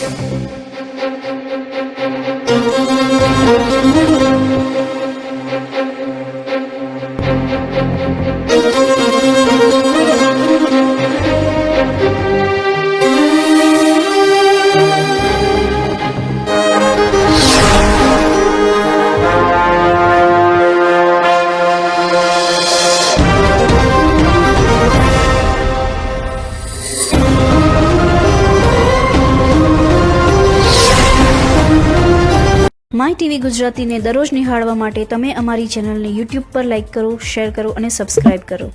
My TV ગુજરાતીને દરરોજ નિહાળવા માટે તમે અમારી ચેનલને યુટ્યુબ પર લાઇક કરો, શેર કરો અને સબસ્ક્રાઇબ કરો.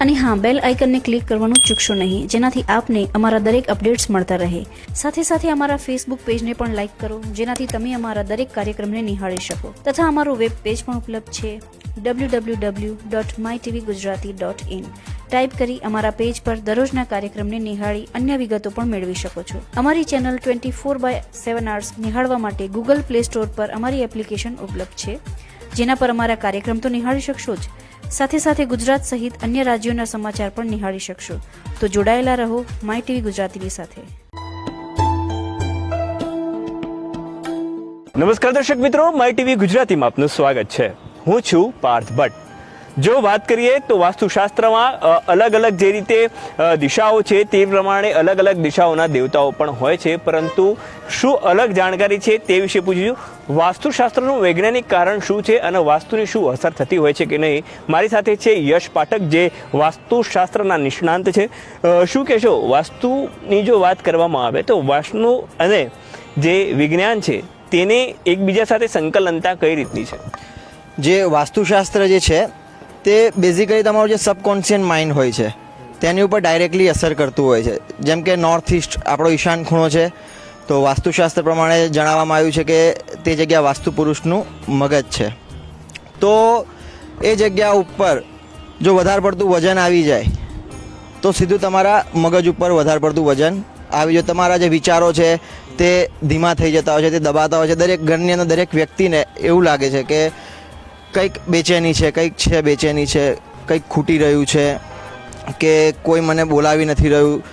અને હા, બેલ આઇકનને ક્લિક કરવાનું ચૂકશો નહીં, જેનાથી આપને અમારા દરેક અપડેટ્સ મળતા રહે. સાથે સાથે અમારા ફેસબુક પેજને પણ લાઇક કરો, જેનાથી તમે અમારા દરેક કાર્યક્રમને નિહાળી શકો. તથા અમારું વેબ પેજ પણ ઉપલબ્ધ છે www.mytvgujarati.in. ટાઈપ કરી અમારા પેજ પર દરરોજના કાર્યક્રમને નિહાળી અન્ય વિગતો પણ મેળવી શકો છો. અમારી ચેનલ 24/7 આર્સ નિહાળવા માટે ગૂગલ પ્લે સ્ટોર પર અમારી એપ્લિકેશન ઉપલબ્ધ છે, જેના પર અમારા કાર્યક્રમ તો નિહાળી શકશો જ, સાથે સાથે ગુજરાત સહિત અન્ય રાજ્યોના સમાચાર પણ નિહાળી શકશો. તો જોડાયેલા રહો માય ટીવી ગુજરાતીની સાથે. નમસ્કાર દર્શક મિત્રો, માય ટીવી ગુજરાતીમાં આપનું સ્વાગત છે. હું છું પાર્થ ભટ્ટ. જો વાત કરીએ તો વાસ્તુશાસ્ત્રમાં અલગ અલગ જે રીતે દિશાઓ છે તે પ્રમાણે અલગ અલગ દિશાઓના દેવતાઓ પણ હોય છે, પરંતુ શું અલગ જાણકારી છે તે વિશે પૂછ્યું. વાસ્તુશાસ્ત્રનું વૈજ્ઞાનિક કારણ શું છે અને વાસ્તુની શું અસર થતી હોય છે કે નહીં. મારી સાથે છે યશ પાઠક, જે વાસ્તુશાસ્ત્રના નિષ્ણાંત છે. શું કહેશો, વાસ્તુની જો વાત કરવામાં આવે તો વાસ્તુ અને જે વિજ્ઞાન છે તેને એકબીજા સાથે સંકલનતા કઈ રીતની છે? જે વાસ્તુશાસ્ત્ર જે છે તે બેઝિકલી તમારું જે સબકોન્શિયસ માઇન્ડ હોય છે તેની ઉપર ડાયરેક્ટલી અસર કરતું હોય છે. જેમ કે નોર્થ ઇસ્ટ આપણો ઈશાન ખૂણો છે, તો વાસ્તુશાસ્ત્ર પ્રમાણે જણાવવામાં આવ્યું છે કે તે જગ્યા વાસ્તુ પુરુષનું મગજ છે. તો એ જગ્યા ઉપર જો વધારે પડતું વજન આવી જાય તો સીધું તમારા મગજ ઉપર વધારે પડતું વજન આવી જાય. તમારા જે વિચારો છે તે ધીમા થઈ જતા હોય છે, તે દબાતા હોય છે. દરેક ઘરની અંદર દરેક વ્યક્તિને એવું લાગે છે કે કંઈક બેચેની છે, કંઈક છે બેચેની છે, કંઈક ખૂટી રહ્યું છે, કે કોઈ મને બોલાવી નથી રહ્યું.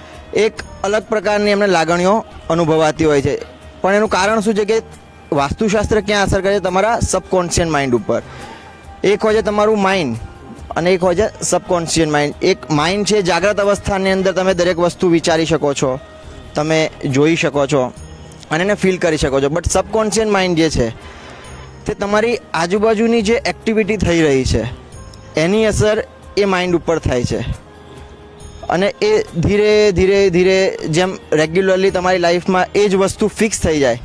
એક અલગ પ્રકારની એમને લાગણીઓ અનુભવાતી હોય છે. પણ એનું કારણ શું છે કે વાસ્તુશાસ્ત્ર ક્યાં અસર કરે છે? તમારા સબકોન્શિયસ માઇન્ડ ઉપર. એક હોય છે તમારું માઇન્ડ અને એક હોય છે સબકોન્શિયસ માઇન્ડ. એક માઇન્ડ છે, જાગ્રત અવસ્થાની અંદર તમે દરેક વસ્તુ વિચારી શકો છો, તમે જોઈ શકો છો અને એને ફીલ કરી શકો છો. બટ સબકોન્શિયસ માઇન્ડ જે છે તે તમારી આજુબાજુની જે એક્ટિવિટી થઈ રહી છે એની અસર એ માઇન્ડ ઉપર થાય છે. અને એ ધીરે ધીરે ધીરે જેમ રેગ્યુલરલી તમારી લાઈફમાં એ જ વસ્તુ ફિક્સ થઈ જાય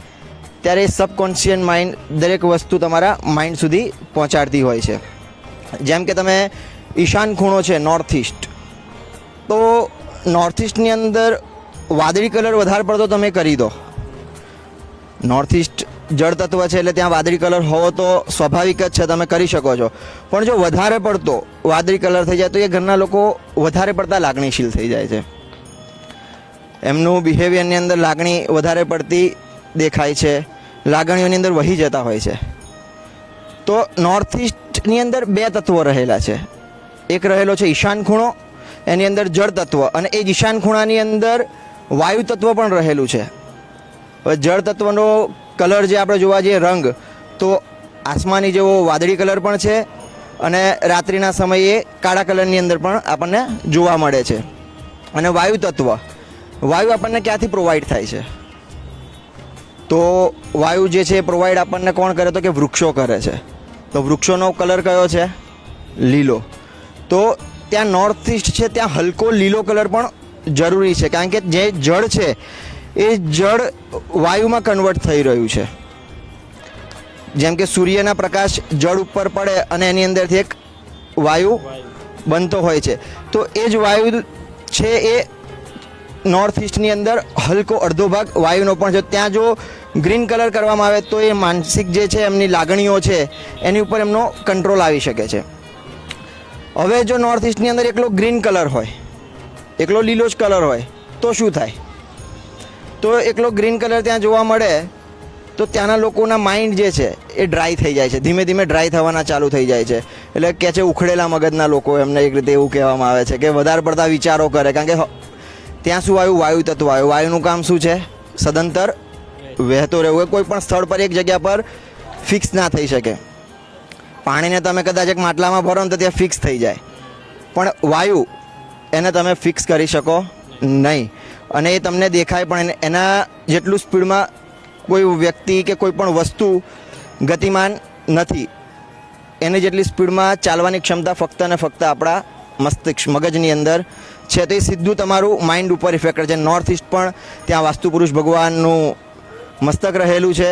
ત્યારે સબકોન્શિયસ માઇન્ડ દરેક વસ્તુ તમારા માઇન્ડ સુધી પહોંચાડતી હોય છે. જેમ કે તમે ઈશાન ખૂણો છે નોર્થ ઇસ્ટ, તો નોર્થ ઇસ્ટની અંદર વાદળી કલર વધારે પડતો તમે કરી દો. નોર્થ ઇસ્ટ જળ તત્વ છે એટલે ત્યાં વાદળી કલર હોવો તો સ્વાભાવિક જ છે, તમે કરી શકો છો. પણ જો વધારે પડતો વાદળી કલર થઈ જાય તો એ ઘરના લોકો વધારે પડતા લાગણીશીલ થઈ જાય છે. એમનું બિહેવિયરની અંદર લાગણી વધારે પડતી દેખાય છે, લાગણીઓની અંદર વહી જતા હોય છે. તો નોર્થ ઇસ્ટની અંદર બે તત્વો રહેલા છે. એક રહેલો છે ઈશાન ખૂણો, એની અંદર જળ તત્વ, અને એ જ ઈશાન ખૂણાની અંદર વાયુ તત્વ પણ રહેલું છે. હવે જળ તત્વનો કલર જે આપણે જોવા જઈએ રંગ, તો આસમાની જેવો વાદળી કલર પણ છે અને રાત્રિના સમયે કાળા કલરની અંદર પણ આપણને જોવા મળે છે. અને વાયુ તત્વ, વાયુ આપણને ક્યાંથી પ્રોવાઈડ થાય છે? તો વાયુ જે છે એ પ્રોવાઈડ આપણને કોણ કરે? તો કે વૃક્ષો કરે છે. તો વૃક્ષોનો કલર કયો છે? લીલો. તો ત્યાં નોર્થ ઇસ્ટ છે ત્યાં હલકો લીલો કલર પણ જરૂરી છે, કારણ કે જે જળ છે એ જળ વાયુમાં કન્વર્ટ થઈ રહ્યું છે. જેમ કે સૂર્યના પ્રકાશ જળ ઉપર પડે અને એની અંદરથી એક વાયુ બનતો હોય છે, તો એ જ વાયુ છે એ નોર્થ ઇસ્ટની અંદર હલકો અડધો ભાગ વાયુનો પણ છે. ત્યાં જો ગ્રીન કલર કરવામાં આવે તો એ માનસિક જે છે એમની લાગણીઓ છે એની ઉપર એમનો કંટ્રોલ આવી શકે છે. હવે જો નોર્થ ઇસ્ટની અંદર એકલો ગ્રીન કલર હોય, એકલો લીલો જ કલર હોય તો શું થાય? તો એકલો ગ્રીન કલર ત્યાં જોવા મળે તો ત્યાંના લોકોના માઇન્ડ જે છે એ ડ્રાય થઈ જાય છે, ધીમે ધીમે ડ્રાય થવાના ચાલુ થઈ જાય છે. એટલે કહે છે ઉખડેલા મગજના લોકો, એમને એક રીતે એવું કહેવામાં આવે છે કે વધારે પડતા વિચારો કરે. કારણ કે ત્યાં શું આવ્યું? વાયુ તત્વ આવ્યું. વાયુનું કામ શું છે? સદંતર વહેતો રહેવું, કોઈ પણ સ્થળ પર એક જગ્યા પર ફિક્સ ના થઈ શકે. પાણીને તમે કદાચ એક માટલામાં ભરો ને તો ત્યાં ફિક્સ થઈ જાય, પણ વાયુ એને તમે ફિક્સ કરી શકો નહીં. અને એ તમને દેખાય પણ એના જેટલું સ્પીડમાં કોઈ વ્યક્તિ કે કોઈ પણ વસ્તુ ગતિમાન નથી. એની જેટલી સ્પીડમાં ચાલવાની ક્ષમતા ફક્ત અને ફક્ત આપણા મસ્તિષ્ક મગજની અંદર છે. તો એ સીધું તમારું માઇન્ડ ઉપર ઇફેક્ટ કરે છે. નોર્થ ઇસ્ટ પણ ત્યાં વાસ્તુ પુરુષ ભગવાનનું મસ્તક રહેલું છે,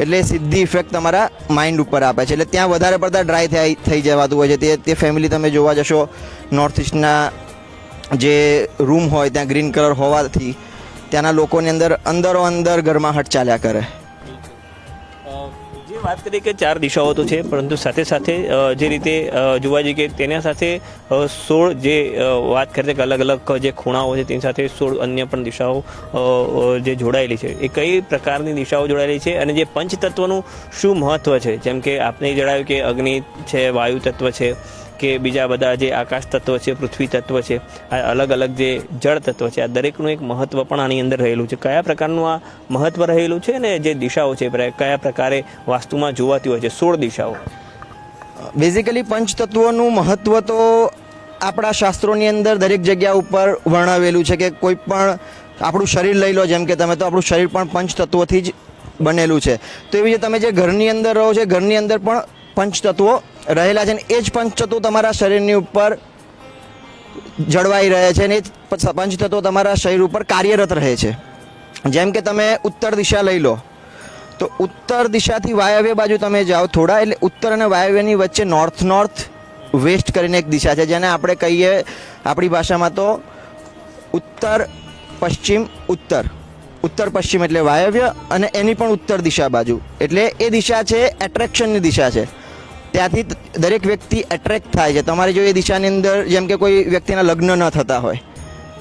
એટલે સીધી ઇફેક્ટ તમારા માઇન્ડ ઉપર આપે છે. એટલે ત્યાં વધારે પડતા ડ્રાય થઈ જવાતું હોય છે. તે ફેમિલી તમે જોવા જશો, નોર્થ ઇસ્ટના જે રૂમ હોય ત્યાં ગ્રીન કલર હોવાથી ત્યાંના લોકોની અંદરો અંદર ગરમાહટ ચાલ્યા કરે. જે વાત કરીએ કે 4 દિશાઓ તો છે, પરંતુ સાથે સાથે જે રીતે જોવા જઈએ કે તેના સાથે 16 જે વાત કરીએ કે અલગ અલગ જે ખૂણાઓ છે તેની સાથે 16 અન્ય પણ દિશાઓ જે જોડાયેલી છે. એ કઈ પ્રકારની દિશાઓ જોડાયેલી છે અને જે પંચતત્વનું શું મહત્વ છે? જેમ કે આપને જણાવ્યું કે અગ્નિ છે, વાયુ તત્વ છે, કે બીજા બધા જે આકાશ તત્વ છે, પૃથ્વી તત્વ છે, આ અલગ અલગ જે જળ તત્વ છે, આ દરેકનું એક મહત્વ પણ આની અંદર રહેલું છે. કયા પ્રકારનું આ મહત્વ રહેલું છે ને જે દિશાઓ છે કયા પ્રકારે વાસ્તુમાં જોવાતી હોય છે 16 દિશાઓ? બેઝિકલી પંચતત્વોનું મહત્વ તો આપણા શાસ્ત્રોની અંદર દરેક જગ્યા ઉપર વર્ણવેલું છે કે કોઈ પણ આપણું શરીર લઈ લો, જેમ કે તમે, તો આપણું શરીર પણ પંચતત્વોથી જ બનેલું છે. તો એવી રીતે તમે જે ઘરની અંદર રહો છો, ઘરની અંદર પણ પંચતત્વો રહેલા છે, ને એ જ પંચતત્વો તમારા શરીરની ઉપર જળવાઈ રહે છે, ને એ જ પંચતત્વો તમારા શરીર ઉપર કાર્યરત રહે છે. જેમ કે તમે ઉત્તર દિશા લઈ લો, તો ઉત્તર દિશાથી વાયવ્ય બાજુ તમે જાઓ થોડા, એટલે ઉત્તર અને વાયવ્યની વચ્ચે નોર્થ વેસ્ટ કરીને એક દિશા છે, જેને આપણે કહીએ આપણી ભાષામાં તો ઉત્તર પશ્ચિમ ઉત્તર. ઉત્તર પશ્ચિમ એટલે વાયવ્ય, અને એની પણ ઉત્તર દિશા બાજુ એટલે એ દિશા છે એટ્રેક્શનની દિશા છે. ત્યાંથી દરેક વ્યક્તિ એટ્રેક્ટ થાય છે. તમારે જો એ દિશાની અંદર જેમ કે કોઈ વ્યક્તિના લગ્ન ન થતા હોય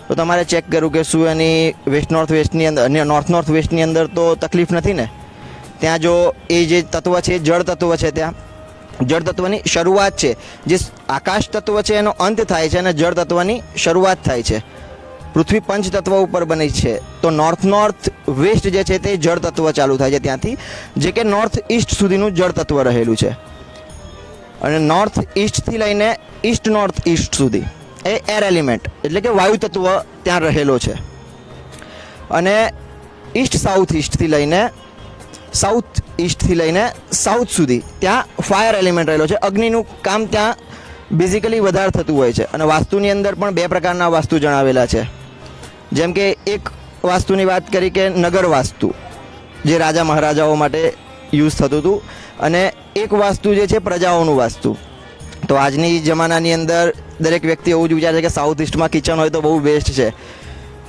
તો તમારે ચેક કરવું કે શું એની નોર્થ વેસ્ટની અંદર નોર્થ વેસ્ટની અંદર તો તકલીફ નથી ને. ત્યાં જો એ જે તત્વ છે એ જળ તત્વ છે, ત્યાં જળ તત્વની શરૂઆત છે. જે આકાશ તત્વ છે એનો અંત થાય છે અને જળ તત્વની શરૂઆત થાય છે. પૃથ્વી પંચ તત્વ ઉપર બની છે, તો નોર્થ વેસ્ટ જે છે તે જળ તત્વ ચાલુ થાય છે ત્યાંથી, જે કે નોર્થ ઈસ્ટ સુધીનું જળ તત્વ રહેલું છે. અને નોર્થ ઈસ્ટથી લઈને નોર્થ ઈસ્ટ સુધી એ એર એલિમેન્ટ એટલે કે વાયુ તત્વ ત્યાં રહેલો છે. અને સાઉથ ઈસ્ટથી લઈને સાઉથ સુધી ત્યાં ફાયર એલિમેન્ટ રહેલો છે. અગ્નિનું કામ ત્યાં બેઝિકલી વધારે થતું હોય છે. અને વાસ્તુની અંદર પણ 2 પ્રકારના વાસ્તુ જણાવેલા છે. જેમ કે એક વાસ્તુની વાત કરી કે નગર વાસ્તુ, જે રાજા મહારાજાઓ માટે યુઝ થતું હતું, અને એક વાસ્તુ જે છે પ્રજાઓનું વાસ્તુ. તો આજની જમાનાની અંદર દરેક વ્યક્તિ એવું જ વિચારે છે કે સાઉથ ઈસ્ટમાં કિચન હોય તો બહુ બેસ્ટ છે,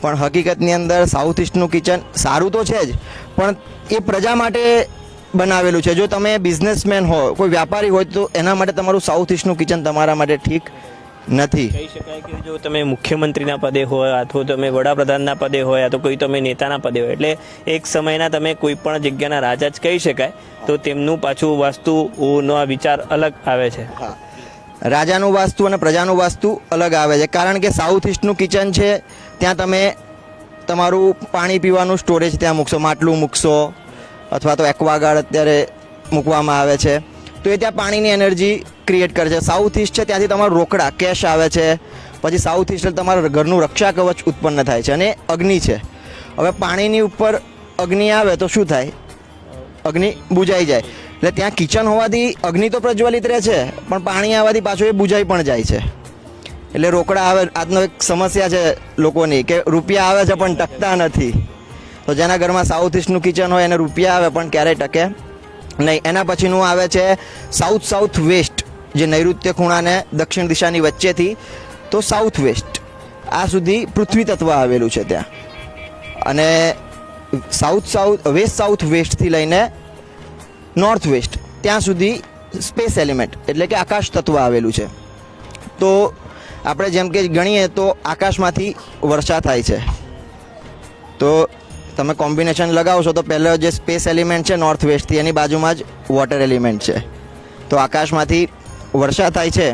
પણ હકીકતની અંદર સાઉથ ઈસ્ટનું કિચન સારું તો છે જ, પણ એ પ્રજા માટે બનાવેલું છે. જો તમે બિઝનેસમેન હો, કોઈ વ્યાપારી હોય, તો એના માટે તમારું સાઉથ ઈસ્ટનું કિચન તમારા માટે ઠીક નથી. કહી શકાય કે જો તમે મુખ્યમંત્રીના પદે હોય અથવા તમે વડાપ્રધાનના પદે હોય અથવા કોઈ તમે નેતાના પદે હોય, એટલે એક સમયના તમે કોઈ પણ જગ્યાના રાજા જ કહી શકાય, તો તેમનું પાછું વાસ્તુનો આ વિચાર અલગ આવે છે. હા, રાજાનું વાસ્તુ અને પ્રજાનું વાસ્તુ અલગ આવે છે. કારણ કે સાઉથ ઈસ્ટનું કિચન છે ત્યાં તમે તમારું પાણી પીવાનું સ્ટોરેજ ત્યાં મૂકશો, માટલું મૂકશો, અથવા તો એક્વાગાર્ડ અત્યારે મૂકવામાં આવે છે, તો એ ત્યાં પાણીની એનર્જી ક્રિએટ કરે છે. સાઉથ ઈસ્ટ છે ત્યાંથી તમારું રોકડા કેશ આવે છે. પછી સાઉથ ઈસ્ટ તમારા ઘરનું રક્ષા કવચ ઉત્પન્ન થાય છે. અને અગ્નિ છે, હવે પાણીની ઉપર અગ્નિ આવે તો શું થાય? અગ્નિ બુજાઈ જાય. એટલે ત્યાં કિચન હોવાથી અગ્નિ તો પ્રજ્વલિત રહે છે, પણ પાણી આવવાથી પાછું એ બુજાઈ પણ જાય છે. એટલે રોકડા આવે. આજનો એક સમસ્યા છે લોકોની કે રૂપિયા આવે છે પણ ટકતા નથી. તો જેના ઘરમાં સાઉથ ઈસ્ટનું કિચન હોય એને રૂપિયા આવે પણ ક્યારેય ટકે નહીં. એના પછીનું આવે છે સાઉથ વેસ્ટ, જે નૈઋત્ય ખૂણાને દક્ષિણ દિશાની વચ્ચેથી તો સાઉથ વેસ્ટ આ સુધી પૃથ્વી તત્વ આવેલું છે ત્યાં. અને સાઉથ વેસ્ટથી લઈને નોર્થ વેસ્ટ ત્યાં સુધી સ્પેસ એલિમેન્ટ એટલે કે આકાશ તત્વ આવેલું છે. તો આપણે જેમ કે ગણીએ તો આકાશમાંથી વર્ષા થાય છે. તો તમે કોમ્બિનેશન લગાવશો તો પહેલો જે સ્પેસ એલિમેન્ટ છે નોર્થ વેસ્ટથી, એની બાજુમાં જ વોટર એલિમેન્ટ છે. તો આકાશમાંથી વર્ષા થાય છે,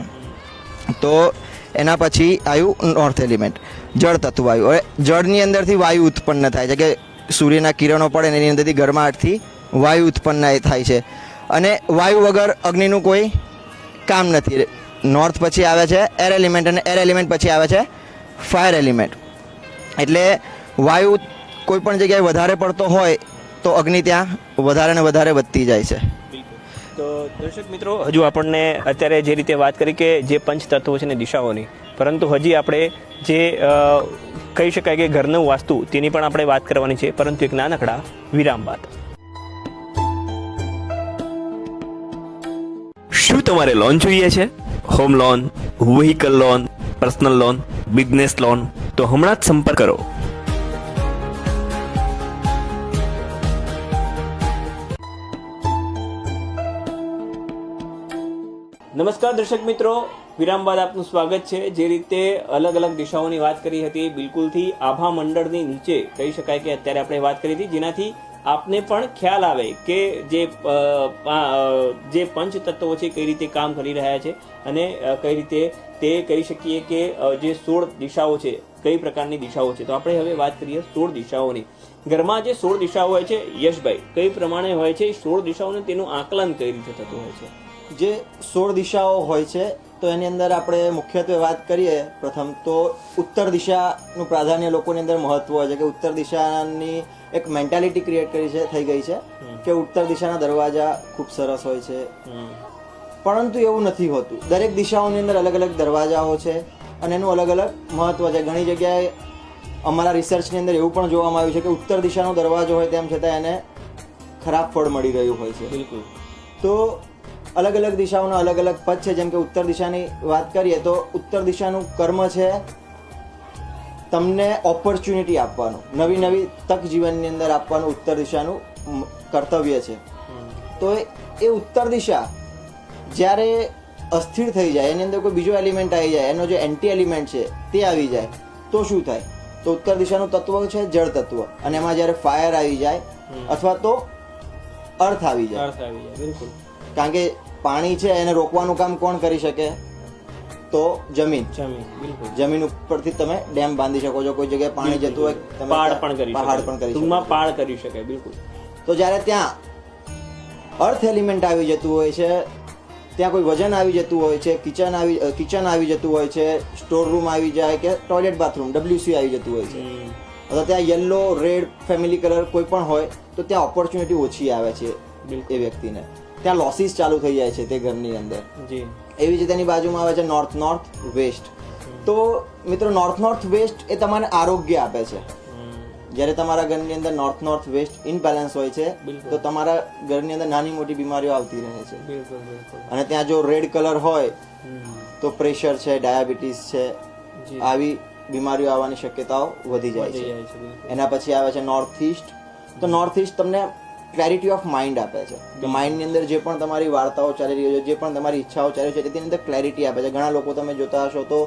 તો એના પછી આવ્યું નોર્થ એલિમેન્ટ, જળ તત્વ આવ્યું. હવે જળની અંદરથી વાયુ ઉત્પન્ન થાય છે કે સૂર્યના કિરણો પડે ને એની અંદરથી ગરમાહટથી વાયુ ઉત્પન્ન થાય છે અને વાયુ વગર અગ્નિનું કોઈ કામ નથી. નોર્થ પછી આવે છે એર એલિમેન્ટ અને એર એલિમેન્ટ પછી આવે છે ફાયર એલિમેન્ટ. એટલે વાયુ કોઈ પણ જગ્યાએ વધારે પડતો હોય તો અગ્નિ ત્યાં વધારે ને વધારે વધતી જાય છે. તો દર્શક મિત્રો, હજુ આપણને અત્યારે જે રીતે વાત કરી કે જે પંચ તત્વો છે ને દિશાઓની, પરંતુ હજી આપણે જે કહી શકાય કે ઘરનું વાસ્તુ તેની પણ આપણે વાત કરવાની છે, પરંતુ એક નાનકડા વિરામ બાદ. શું તમારે લોન જોઈએ છે? Home loan, vehicle loan, personal loan, business loan? તો હમણાં જ સંપર્ક કરો. નમસ્કાર દર્શક મિત્રો, વિરામ બાદ આપનું સ્વાગત છે. જે રીતે અલગ અલગ દિશાઓની વાત કરી હતી, બિલકુલથી આભા મંડળની નીચે કહી શકાય કે અત્યારે આપણે વાત કરી હતી, જેનાથી આપને પણ ખ્યાલ આવે કે જે પંચ તત્વો છે કઈ રીતે કામ કરી રહ્યા છે અને કઈ રીતે તે કહી શકીએ કે જે 16 દિશાઓ છે કઈ પ્રકારની દિશાઓ છે. તો આપણે હવે વાત કરીએ 16 દિશાઓની. ઘરમાં જે 16 દિશાઓ હોય છે, યશભાઈ, કઈ પ્રમાણે હોય છે 16 દિશાઓને, તેનું આકલન કઈ રીતે થતું હોય છે? જે 16 દિશાઓ હોય છે તો એની અંદર આપણે મુખ્યત્વે વાત કરીએ પ્રથમ તો ઉત્તર દિશાનું પ્રાધાન્ય લોકોની અંદર મહત્વ હોય છે કે ઉત્તર દિશાની એક મેન્ટાલિટી ક્રિએટ થઈ ગઈ છે કે ઉત્તર દિશાના દરવાજા ખૂબ સરસ હોય છે, પરંતુ એવું નથી હોતું. દરેક દિશાઓની અંદર અલગ અલગ દરવાજાઓ છે અને એનું અલગ અલગ મહત્વ છે. ઘણી જગ્યાએ અમારા રિસર્ચની અંદર એવું પણ જોવામાં આવ્યું છે કે ઉત્તર દિશાનો દરવાજો હોય તેમ છતાં એને ખરાબ ફળ મળી રહ્યું હોય છે. બિલકુલ. તો અલગ અલગ દિશાઓના અલગ અલગ પદ છે. જેમ કે ઉત્તર દિશાની વાત કરીએ તો ઉત્તર દિશાનું કર્મ છે તમને ઓપોર્ચ્યુનિટી આપવાનું, નવી નવી તક જીવનની અંદર આપવાનું ઉત્તર દિશાનું કર્તવ્ય છે. તો એ ઉત્તર દિશા જ્યારે અસ્થિર થઈ જાય, એની અંદર કોઈ બીજો એલિમેન્ટ આવી જાય, એનો જે એન્ટી એલિમેન્ટ છે તે આવી જાય તો શું થાય? તો ઉત્તર દિશાનું તત્વ છે જળ તત્વ, અને એમાં જ્યારે ફાયર આવી જાય અથવા તો અર્થ આવી જાય. બિલકુલ. કારણ કે પાણી છે એને રોકવાનું કામ કોણ કરી શકે? તો જમીન. જમીન ઉપરથી તમે ડેમ બાંધી શકો છો. કોઈ જગ્યાએ પાણી જતું હોય તમે પહાડ પણ કરી શકો. પહાડ કરી શકાય. બિલકુલ. તો જ્યારે ત્યાં અર્થ એલિમેન્ટ આવી જતું હોય છે, ત્યાં કોઈ વજન આવી જતું હોય છે, કિચન આવી જતું હોય છે, સ્ટોર રૂમ આવી જાય કે ટોયલેટ બાથરૂમ WC આવી જતું હોય છે, અથવા ત્યાં યલો, રેડ, ફેમિલી કલર કોઈ પણ હોય તો ત્યાં ઓપોર્ચ્યુનિટી ઓછી આવે છે એ વ્યક્તિને. ત્યાં લોસીસ ચાલુ થઈ જાય છે તે ઘરની અંદર. એવી જ તેની બાજુમાં આવે છે નોર્થ વેસ્ટ. તો મિત્રો નોર્થ વેસ્ટ એ તમને આરોગ્ય આપે છે. જ્યારે તમારા ઘરની અંદર નોર્થ વેસ્ટ ઇનબેલેન્સ હોય છે તો તમારા ઘરની અંદર નાની મોટી બીમારીઓ આવતી રહે છે. અને ત્યાં જો રેડ કલર હોય તો પ્રેશર છે, ડાયાબિટીસ છે, આવી બીમારીઓ આવવાની શક્યતાઓ વધી જાય છે. એના પછી આવે છે નોર્થ ઈસ્ટ. તો નોર્થ ઈસ્ટ તમને ક્લેરિટી ઓફ માઇન્ડ આપે છે કે માઇન્ડની અંદર જે પણ તમારી વાર્તાઓ ચાલી રહી છે, જે પણ તમારી ઈચ્છાઓ ચાલી છે તેની અંદર ક્લેરિટી આપે છે. ઘણા લોકો તમે જોતા હશો તો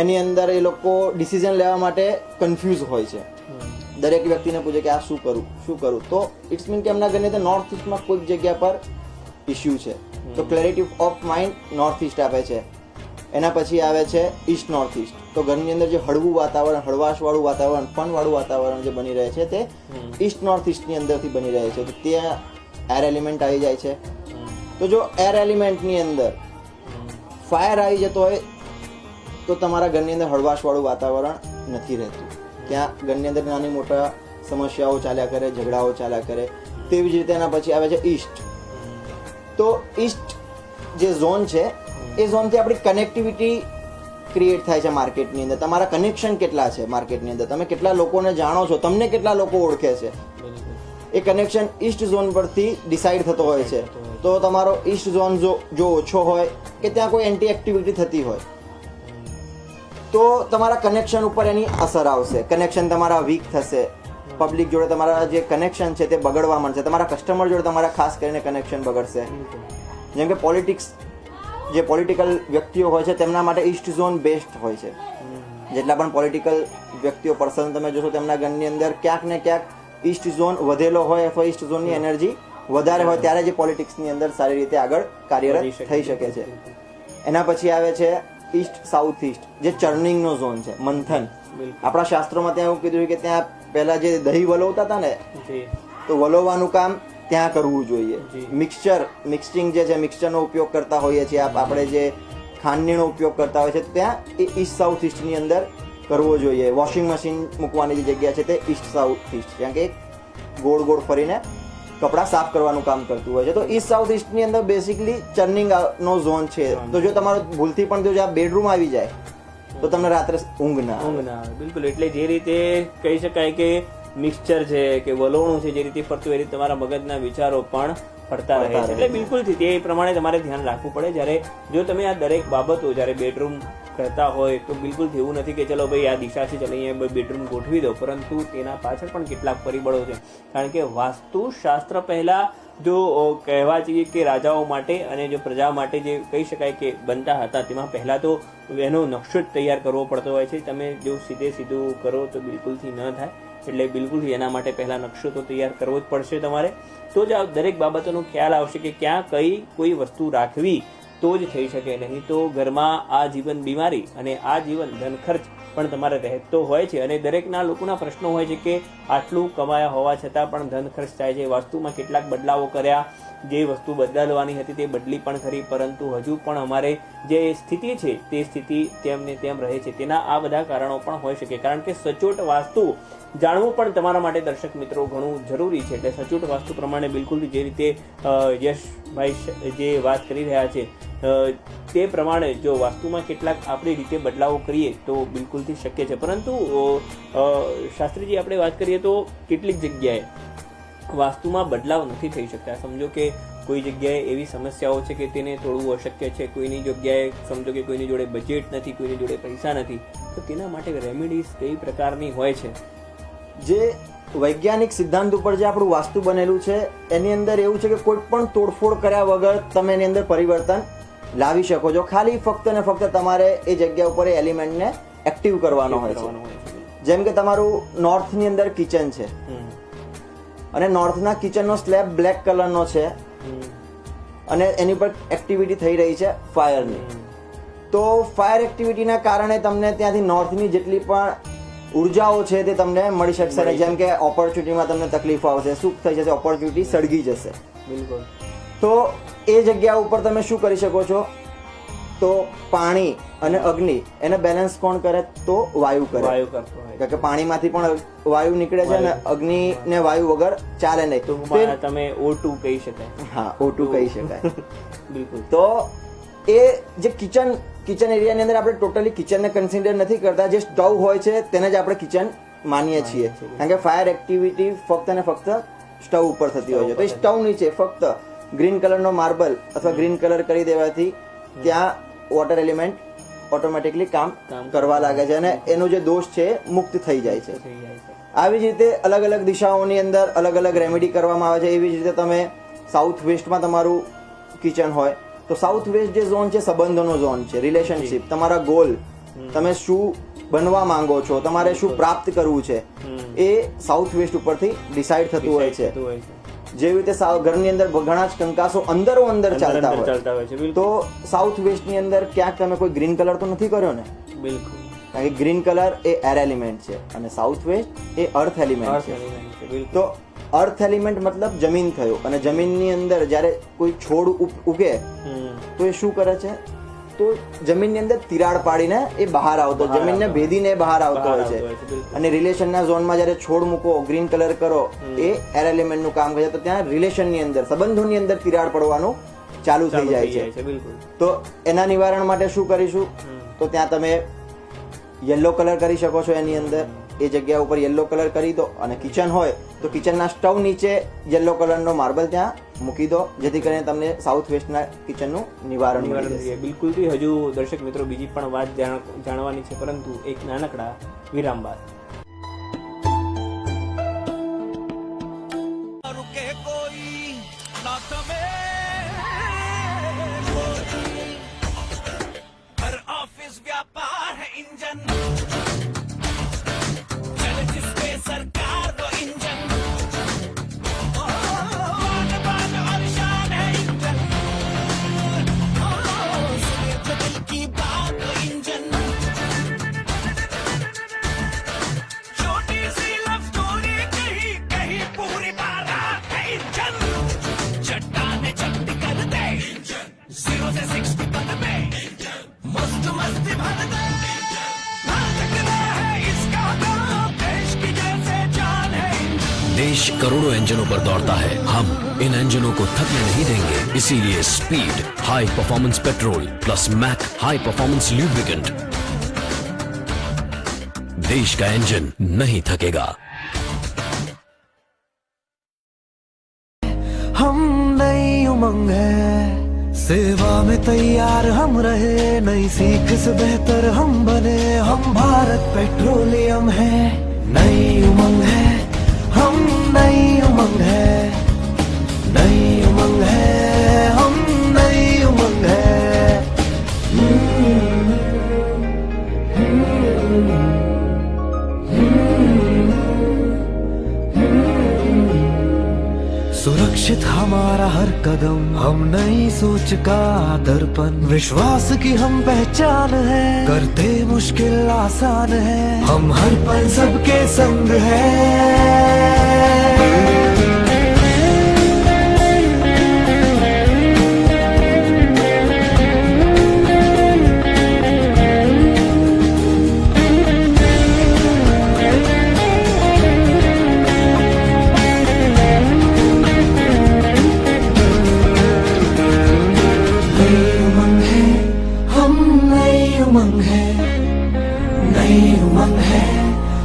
એની અંદર એ લોકો ડિસિઝન લેવા માટે કન્ફ્યુઝ હોય છે. દરેક વ્યક્તિને પૂછે કે આ શું કરું તો ઇટ્સ મીન કે એમના ઘરની અંદર નોર્થ ઈસ્ટમાં કોઈક જગ્યા પર ઇસ્યુ છે. તો clarity of mind north East આપે છે. એના પછી આવે છે ઈસ્ટ નોર્થ ઈસ્ટ. તો ઘરની અંદર જે હળવું વાતાવરણ, હળવાશવાળું વાતાવરણ, ફનવાળું વાતાવરણ જે બની રહે છે તે ઈસ્ટ નોર્થ ઈસ્ટની અંદરથી બની રહે છે. તો ત્યાં એર એલિમેન્ટ આવી જાય છે. તો જો એર એલિમેન્ટની અંદર ફાયર આવી જતો હોય તો તમારા ઘરની અંદર હળવાશવાળું વાતાવરણ નથી રહેતું. ત્યાં ઘરની અંદર નાની મોટા સમસ્યાઓ ચાલ્યા કરે, ઝઘડાઓ ચાલ્યા કરે. તેવી જ રીતે એના પછી આવે છે ઈસ્ટ. તો ઈસ્ટ જે ઝોન છે એ ઝોનથી આપણી કનેક્ટિવિટી ક્રિએટ થાય છે માર્કેટની અંદર. તમારા કનેક્શન કેટલા છે માર્કેટની અંદર, તમે કેટલા લોકોને જાણો છો, તમને કેટલા લોકો ઓળખે છે, એ કનેક્શન ઈસ્ટ ઝોન પરથી ડિસાઈડ થતો હોય છે. તો તમારો ઈસ્ટ ઝોન જો ઓછો હોય કે ત્યાં કોઈ એન્ટી એક્ટિવિટી થતી હોય તો તમારા કનેક્શન ઉપર એની અસર આવશે. કનેક્શન તમારા વીક થશે. પબ્લિક જોડે તમારા જે કનેક્શન છે તે બગડવા માંડશે. તમારા કસ્ટમર જોડે તમારા ખાસ કરીને કનેક્શન બગડશે. જેમ કે પોલિટિકલ વ્યક્તિઓ હોય છે તેમના માટે ઈસ્ટ ઝોન બેસ્ટ હોય છે. જેટલા પણ પોલિટિકલ વ્યક્તિઓ પર્સન તમે જોશો તેમના ઘરની અંદર ક્યાંક ને ક્યાંક ઈસ્ટ ઝોન વધેલો હોય અથવા ઈસ્ટ ઝોનની એનર્જી વધારે હોય ત્યારે જ પોલિટિક્સની અંદર સારી રીતે આગળ કાર્યરત થઈ શકે છે. એના પછી આવે છે ઈસ્ટ સાઉથ ઈસ્ટ, જે ચર્નિંગનો ઝોન છે, મંથન. આપણા શાસ્ત્રોમાં ત્યાં એવું કીધું છે કે ત્યાં પહેલા જે દહીં વલોવતા હતા ને, જી તો વલોવવાનું કામ ત્યાં કરવું જોઈએ. જી. મિક્સિંગ જે છે, મિક્સચરનો ઉપયોગ કરતા હોઈએ છીએ આપણે, જે ખાંડણીનો ઉપયોગ કરતા હોય છે ત્યાં એ ઈસ્ટ સાઉથ ઈસ્ટની અંદર કરવો જોઈએ. વોશિંગ મશીન મૂકવાની જે જગ્યા છે તે ઈસ્ટ સાઉથ ઈસ્ટ, કારણ કે ગોળ ગોળ ફરીને કપડાં સાફ કરવાનું કામ કરતું હોય છે. તો ઈસ્ટ સાઉથ ઈસ્ટની અંદર બેસિકલી ચર્નિંગ નો ઝોન છે. તો જો તમારો ભૂલથી પણ જો આ બેડરૂમ આવી જાય તો તમને રાત્રે ઊંઘ ના આવે. બિલકુલ. એટલે જે રીતે કહી શકાય કે મિક્સચર છે કે વલોણું છે જે રીતે ફરતું એ રીતે તમારા મગજના વિચારો પણ ફરતા રહે છે. એટલે બિલકુલ તે પ્રમાણે તમારે ધ્યાન રાખવું પડે. જ્યારે જો તમે આ દરેક બાબતો જ્યારે બેડરૂમ કરતા હોય તો બિલકુલ એવું નથી કે ચલો ભાઈ આ દિશા છે, ચલો અહીંયા બેડરૂમ ગોઠવી દો, પરંતુ તેના પાછળ પણ કેટલાક પરિબળો છે. કારણ કે વાસ્તુશાસ્ત્ર પહેલા જો કહેવા જઈએ કે રાજાઓ માટે અને જો પ્રજા માટે જે કહી શકાય કે બનતા હતા, તેમાં પહેલા તો એનો નકશો જ તૈયાર કરવો પડતો હોય છે. તમે જો સીધું કરો તો બિલકુલથી ન થાય. એટલે બિલકુલ એના માટે પહેલા નકશો તો તૈયાર કરવો જ પડશે તમારે. તો જ આ દરેક બાબતોનો ખ્યાલ આવશે કે ક્યાં કઈ કોઈ વસ્તુ રાખવી તો જ થઈ શકે. નહીં તો ઘરમાં આ જીવન બીમારી અને આ જીવન ધન ખર્ચ પણ તમારે રહેતો હોય છે. અને દરેકના લોકોના પ્રશ્નો હોય છે કે આટલું કમાયા હોવા છતાં પણ ધન ખર્ચ થાય છે. વાસ્તુમાં કેટલાક બદલાવો કર્યા, જે વસ્તુ બદલવાની હતી તે બદલી પણ ખરી, પરંતુ હજુ પણ અમારે જે સ્થિતિ છે તે સ્થિતિ તેમને તેમ રહે છે. તેના આ બધા કારણો પણ હોઈ શકે. કારણ કે સચોટ વાસ્તુ જાણવું પણ તમારા માટે દર્શક મિત્રો ઘણું જરૂરી છે. એટલે સચોટ વાસ્તુ પ્રમાણે બિલકુલ જે રીતે યશભાઈ જે વાત કરી રહ્યા છે તે પ્રમાણે જો વાસ્તુમાં કેટલાક આપણી રીતે બદલાવો કરીએ તો બિલકુલથી શક્ય છે. પરંતુ શાસ્ત્રીજી આપણે વાત કરીએ તો કેટલીક જગ્યાએ વાસ્તુમાં બદલાવ નથી થઈ શકતા. સમજો કે કોઈ જગ્યાએ એવી સમસ્યાઓ છે કે તેને તોડવું અશક્ય છે. કોઈની જગ્યાએ સમજો કે કોઈની જોડે બજેટ નથી, કોઈની જોડે પૈસા નથી, તો તેના માટે રેમેડીઝ કઈ પ્રકારની હોય છે? જે વૈજ્ઞાનિક સિદ્ધાંત ઉપર જે આપણું વાસ્તુ બનેલું છે એની અંદર એવું છે કે કોઈ પણ તોડફોડ કર્યા વગર તમે એની અંદર પરિવર્તન લાવી શકો છો. ખાલી ફક્ત ને ફક્ત તમારે એ જગ્યા ઉપર એ એલિમેન્ટને એક્ટિવ કરવાનો હોય છે. જેમ કે તમારું નોર્થની અંદર કિચન છે અને નોર્થના કિચનનો સ્લેબ બ્લેક કલરનો છે અને એની પર એક્ટિવિટી થઈ રહી છે ફાયરની. તો ફાયર એક્ટિવિટીના કારણે તમને ત્યાંથી નોર્થની જેટલી પણ ઉર્જાઓ છે તે તમને મળી શકશે. જેમ કે ઓપોર્ચ્યુનિટીમાં તમને તકલીફ આવશે, શું થઈ જશે, ઓપોર્ચ્યુનિટી સળગી જશે. બિલકુલ. તો એ જગ્યા ઉપર તમે શું કરી શકો છો? તો પાણી અને અગ્નિ એને બેલેન્સ કોણ કરે? તો વાયુ કરે. વાયુ કરતો હોય. કારણ કે પાણીમાંથી પણ વાયુ નીકળે છે અને અગ્નિ ને વાયુ વગર ચાલે નહીં. તો તમે O2 કહી શકાય. હા, O2 કહી શકાય. બિલકુલ. તો એ જે કિચન એરિયાની અંદર આપણે ટોટલી કિચનને કન્સિડર નથી કરતા. જે સ્ટવ હોય છે તેને જ આપણે કિચન માનીએ છીએ. કારણ કે ફાયર એક્ટિવિટી ફક્ત ને ફક્ત સ્ટવ ઉપર થતી હોય છે. તો એ સ્ટવ નીચે ફક્ત ગ્રીન કલરનો માર્બલ અથવા ગ્રીન કલર કરી દેવાથી ત્યાં વોટર એલિમેન્ટ ઓટોમેટિકલી કામ કરવા લાગે છે અને એનો જે દોષ છે મુક્ત થઈ જાય છે. આવી જ રીતે અલગ અલગ દિશાઓની અંદર અલગ અલગ રેમેડી કરવામાં આવે છે. એવી જ રીતે તમે સાઉથ વેસ્ટમાં તમારું કિચન હોય તો સાઉથ વેસ્ટ જે ઝોન છે સંબંધોનો ઝોન છે, રિલેશનશિપ, તમારા ગોલ, તમે શું બનવા માંગો છો, તમારે શું પ્રાપ્ત કરવું છે, એ સાઉથ વેસ્ટ ઉપરથી ડિસાઈડ થતું હોય છે. જેવી રીતે ઘરની અંદર ઘણા જ કંકાસો અંદરો અંદર ચાલતા હોય છે. તો સાઉથ વેસ્ટની અંદર ક્યાંક તમે કોઈ ગ્રીન કલર તો નથી કર્યો ને? બિલકુલ. કારણ કે ગ્રીન કલર એ એર એલિમેન્ટ છે અને સાઉથ વેસ્ટ એ અર્થ એલિમેન્ટ છે. તો અર્થ એલિમેન્ટ મતલબ જમીન થયો અને જમીનની અંદર જ્યારે કોઈ છોડ ઉગે તો એ શું કરે છે? તો જમીનની અંદર તિરાડ પાડીને એ બહાર આવતો, જમીનને ભેદીને બહાર આવતો હોય છે. અને રિલેશનના ઝોનમાં જ્યારે છોડ મૂકો, ગ્રીન કલર કરો, એ એર એલિમેન્ટનું કામ કરે. તો ત્યાં રિલેશનની અંદર, સંબંધોની અંદર તિરાડ પડવાનું ચાલુ થઈ જાય છે. તો એના નિવારણ માટે શું કરીશું? તો ત્યાં તમે યલો કલર કરી શકો છો. એની અંદર એ જગ્યા ઉપર યલો કલર કરી દો અને કિચન હોય તો કિચનના સ્ટવ નીચે યલો કલરનો માર્બલ ત્યાં મૂકી દો, જેથી કરીને તમને સાઉથ વેસ્ટના કિચનનું નિવારણ મળી જશે. બિલકુલ. હજુ દર્શક મિત્રો બીજી પણ વાત જાણવાની છે, પરંતુ એક નાનકડા વિરામ બાદ. देश करोड़ों इंजनों पर दौड़ता है, हम इन इंजनों को थकने नहीं देंगे। इसीलिए speed high performance petrol plus MAK high performance lubricant. देश का इंजन नहीं थकेगा। हम नई उमंग है, सेवा में तैयार हम रहे, नई सीख से बेहतर हम बने। हम भारत पेट्रोलियम है, नई उमंग है, हम नई उमंग है, नई उमंग है, हम नई उमंग है। सुरक्षित हमारा हर कदम, हम नई सोच का दर्पण, विश्वास की हम पहचान है, करते मुश्किल आसान है, हम हर पल सबके संग है। उमंग है, नई उमंग है,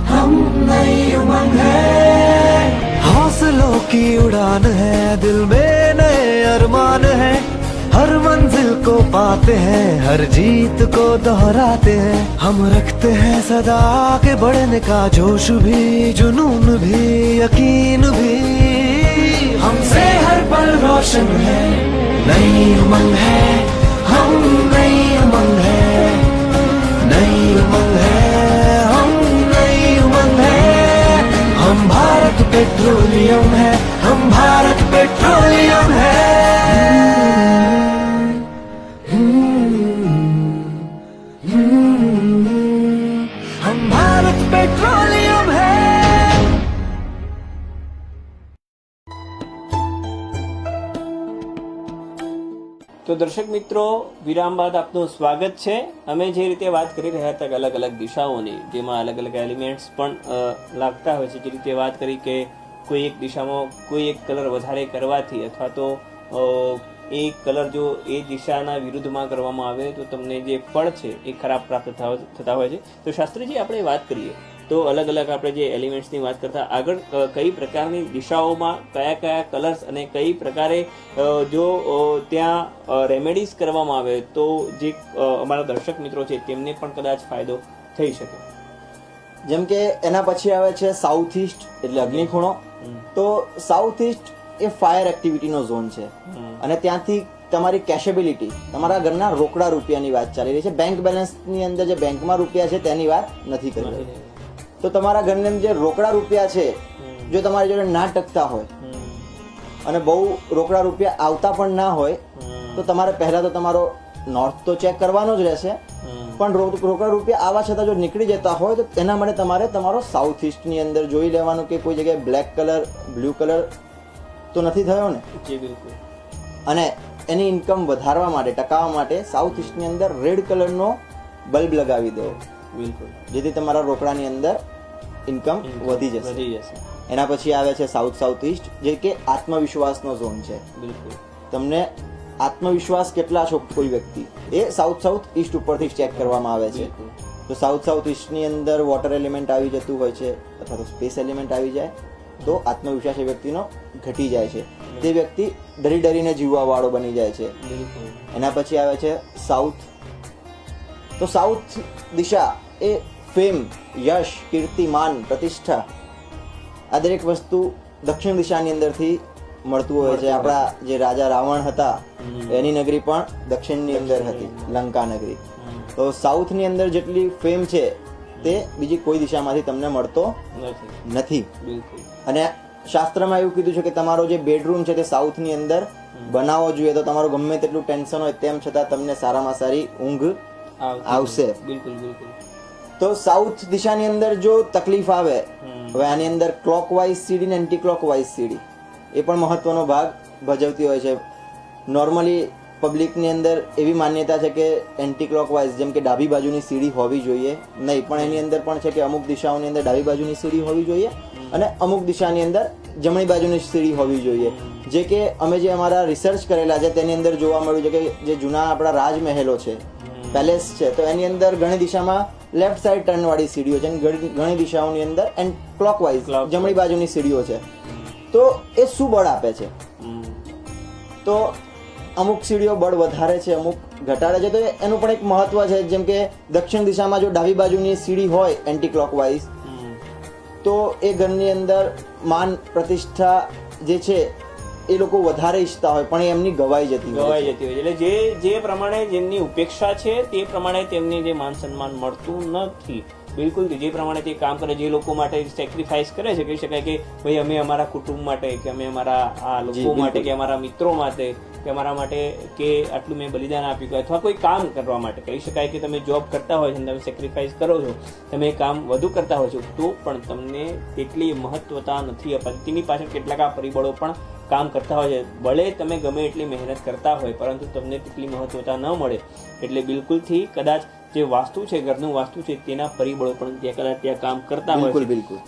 हम नई उमंग है। हौसलों की उड़ान है, दिल में नए अरमान है, हर मंजिल को पाते हैं, हर जीत को दोहराते हैं। हम रखते हैं सदा आगे बढ़ने का जोश भी, जुनून भी, यकीन भी, हमसे हर पल रोशन है। नई उमंग है, हम नई उमंग है, नई उमंग है, हम नई उमंग है। हम भारत पेट्रोलियम है, हम भारत पेट्रोलियम है। हम भारत पेट्रोलियम है। તો દર્શક મિત્રો, વિરામ બાદ આપનું સ્વાગત છે. અમે જે રીતે વાત કરી રહ્યા હતા કે અલગ અલગ દિશાઓની, જેમાં અલગ અલગ એલિમેન્ટ્સ પણ લાગતા હોય છે, જે રીતે વાત કરી કે કોઈ એક દિશામાં કોઈ એક કલર વધારે કરવાથી અથવા તો એ કલર જો એ દિશાના વિરુદ્ધમાં કરવામાં આવે તો તમને જે ફળ છે એ ખરાબ પ્રાપ્ત થતા હોય છે. તો શાસ્ત્રીજી, આપણે વાત કરીએ તો અલગ અલગ આપણે જે એલિમેન્ટ્સની વાત કરતા આગળ કઈ પ્રકારની દિશાઓમાં કયા કયા કલર્સ અને કઈ પ્રકારે જો ત્યાં રેમેડીઝ કરવામાં આવે તો જે અમારા દર્શક મિત્રો છે તેમને પણ કદાચ ફાયદો થઈ શકે. જેમ કે એના પછી આવે છે સાઉથ ઈસ્ટ એટલે અગ્નિખૂણો. તો સાઉથ ઈસ્ટ એ ફાયર એક્ટિવિટીનો ઝોન છે અને ત્યાંથી તમારી કેશેબિલિટી, તમારા ઘરના રોકડા રૂપિયાની વાત ચાલી રહી છે. બેંક બેલેન્સની અંદર જે બેંકમાં રૂપિયા છે તેની વાત નથી કરી રહી. તો તમારા ઘરની અંદર જે રોકડા રૂપિયા છે, જો તમારી જોડે ના ટકતા હોય અને બહુ રોકડા રૂપિયા આવતા પણ ના હોય તો તમારે પહેલા તો તમારો નોર્થ તો ચેક કરવાનો જ રહેશે, પણ રોકડા રૂપિયા આવા છતાં જો નીકળી જતા હોય તો એના માટે તમારે તમારો સાઉથ ઈસ્ટની અંદર જોઈ લેવાનું કે કોઈ જગ્યાએ બ્લેક કલર, બ્લુ કલર તો નથી થયો ને. જી બિલકુલ. અને એની ઇન્કમ વધારવા માટે, ટકાવવા માટે સાઉથ ઈસ્ટની અંદર રેડ કલરનો બલ્બ લગાવી દેવો, બિલકુલ, જેથી તમારા રોકડાની અંદર ઇન્કમ વધી જશે. એના પછી આવે છે સાઉથ ઈસ્ટ, જે કે આત્મવિશ્વાસનો ઝોન છે. બિલકુલ. તમને આત્મવિશ્વાસ કેટલા છો કોઈ વ્યક્તિ, એ સાઉથ ઈસ્ટ ઉપરથી ચેક કરવામાં આવે છે. તો સાઉથ ઈસ્ટની અંદર વોટર એલિમેન્ટ આવી જતું હોય છે અથવા તો સ્પેસ એલિમેન્ટ આવી જાય તો આત્મવિશ્વાસ એ વ્યક્તિનો ઘટી જાય છે. તે વ્યક્તિ ડરીને જીવવા વાળો બની જાય છે. એના પછી આવે છે સાઉથ. તો સાઉથ દિશા એ ફેમ, યશ, કીર્તિ, માન, પ્રતિષ્ઠા આ દરેક વસ્તુ દક્ષિણ દિશાની અંદરથી મળતું હોય છે. આપણા જે રાજા રાવણ હતા એની નગરી પણ દક્ષિણની અંદર હતી, લંકા નગરી. તો સાઉથની અંદર જેટલી ફેમ છે તે બીજી કોઈ દિશામાંથી તમને મળતો નથી. અને શાસ્ત્રમાં એવું કીધું છે કે તમારો જે બેડરૂમ છે તે સાઉથની અંદર બનાવવો જોઈએ, તો તમારું ગમે તેટલું ટેન્શન હોય તેમ છતાં તમને સારામાં સારી ઊંઘ આવશે. બિલકુલ બિલકુલ. તો સાઉથ દિશાની અંદર જો તકલીફ આવે, હવે આની અંદર ક્લોકવાઇઝ સીડી ને એન્ટી ક્લોકવાઇઝ સીડી એ પણ મહત્વનો ભાગ ભજવતી હોય છે. નોર્મલી પબ્લિકની અંદર એવી માન્યતા છે કે એન્ટી ક્લોકવાઇઝ, જેમ કે ડાબી બાજુની સીડી હોવી જોઈએ નહીં, પણ એની અંદર પણ છે કે અમુક દિશાઓની અંદર ડાબી બાજુની સીડી હોવી જોઈએ અને અમુક દિશાની અંદર જમણી બાજુની સીડી હોવી જોઈએ. જે કે અમે જે અમારા રિસર્ચ કરેલા છે તેની અંદર જોવા મળ્યું છે કે જે જૂના આપણા રાજમહેલો છે, પેલેસ છે, તો એની અંદર ઘણી દિશામાં લેફ્ટ સાઈડ ટર્ન વાળી સીડીઓ છે અને ઘણી દિશાઓની અંદર એન્ડ ક્લોકવાઇઝ જમણી બાજુની સીડીઓ છે. તો એ શું બળ આપે છે? તો અમુક સીડીઓ બળ વધારે છે, અમુક ઘટાડે છે. તો એનું પણ એક મહત્વ છે. જેમ કે દક્ષિણ દિશામાં જો ડાબી બાજુની સીડી હોય એન્ટી ક્લોકવાઇઝ, તો એ ઘરની અંદર માન પ્રતિષ્ઠા જે છે એ લોકો વધારે ઈચ્છતા હોય પણ એમની ગવાઈ જતી હોય એટલે જે પ્રમાણે જેમની ઉપેક્ષા છે તે પ્રમાણે તેમને જે માન સન્માન મળતું નથી. બિલકુલ જે પ્રમાણે તે કામ કરે, જે લોકો માટે સેક્રિફાઈસ કરે છે, કહી શકાય કે ભાઈ અમે અમારા કુટુંબ માટે કે અમે અમારા આ લોકો માટે કે અમારા મિત્રો માટે કે અમારા માટે કે આટલું મેં બલિદાન આપ્યું કે અથવા કોઈ કામ કરવા માટે, કહી શકાય કે તમે જોબ કરતા હોય છો, તમે સેક્રિફાઈસ કરો છો, તમે કામ વધુ કરતા હોય છો, તો પણ તમને તેટલી મહત્વતા નથી અપાતી. તેની પાછળ કેટલાક આ પરિબળો પણ કામ કરતા હોય છે. ભલે તમે ગમે એટલી મહેનત કરતા હોય પરંતુ તમને તેટલી મહત્વતા ન મળે. એટલે બિલકુલથી કદાચ જે વાસ્તુ છે, ઘરનું વાસ્તુ છે, તેના પરિબળો પણ ત્યાં કામ કરતા હોય છે. બિલકુલ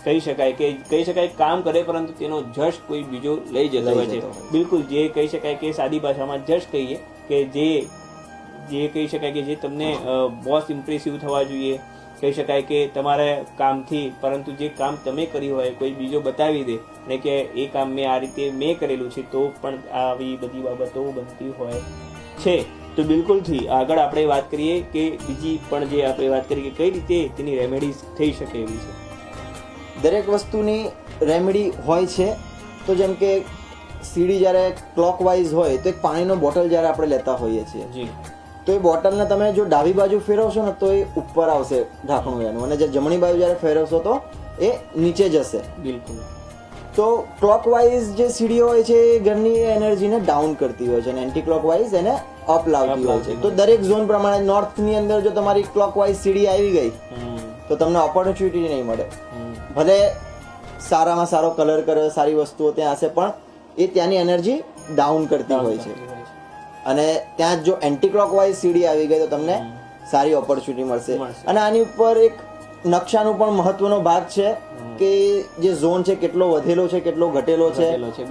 કહી શકાય કામ કરે પરંતુ તેનો જશ કોઈ બીજો લઈ જતો હોય છે. બિલકુલ જે કહી શકાય કે સાદી ભાષામાં જશ કહીએ કે જે કહી શકાય કે જે તમને બોસ ઇમ્પ્રેસિવ થવા જોઈએ, કહી શકાય કે તમારા કામથી, પરંતુ જે કામ તમે કર્યું હોય કોઈ બીજો બતાવી દે અને કે એ કામ મેં આ રીતે મેં કરેલું છે, તો પણ આવી બધી બાબતો બનતી હોય છે. તો બિલકુલથી આગળ આપણે વાત કરીએ કે બીજી પણ જે આપણે વાત કરીએ કે કઈ રીતે તેની રેમેડીઝ થઈ શકે એવી છે. દરેક વસ્તુની રેમેડી હોય છે. તો જેમ કે સીડી જ્યારે ક્લોકવાઇઝ હોય તો એક પાણીનો બોટલ જ્યારે આપણે લેતા હોઈએ છીએ, તો એ બોટલને તમે જો ડાબી બાજુ ફેરવશો ને તો એ ઉપર આવશે ઢાંકણું એનું, અને જે જમણી બાજુ જ્યારે ફેરવશો તો એ નીચે જશે. બિલકુલ. તો ક્લોકવાઇઝ જે સીડીઓ હોય છે એ ઘરની એનર્જીને ડાઉન કરતી હોય છે અને એન્ટી ક્લોકવાઇઝ એને અપ લાવતી હોય છે. તો દરેક ઝોન પ્રમાણે નોર્થની અંદર જો તમારી ક્લોકવાઇઝ સીડી આવી ગઈ તો તમને ઓપોર્ચ્યુનિટી નહીં મળે. ભલે સારામાં સારો કલર કર્યો, સારી વસ્તુઓ ત્યાં હશે, પણ એ ત્યાંની એનર્જી ડાઉન કરતી હોય છે. અને ત્યાં જો એન્ટી ક્લોકવાઇઝ સીડી આવી ગઈ તો તમને સારી ઓપોર્ચ્યુનિટી મળશે. અને આની ઉપર એક નકશાનું પણ મહત્વનો ભાગ છે કે જે ઝોન છે કેટલો વધેલો છે, કેટલો ઘટેલો છે,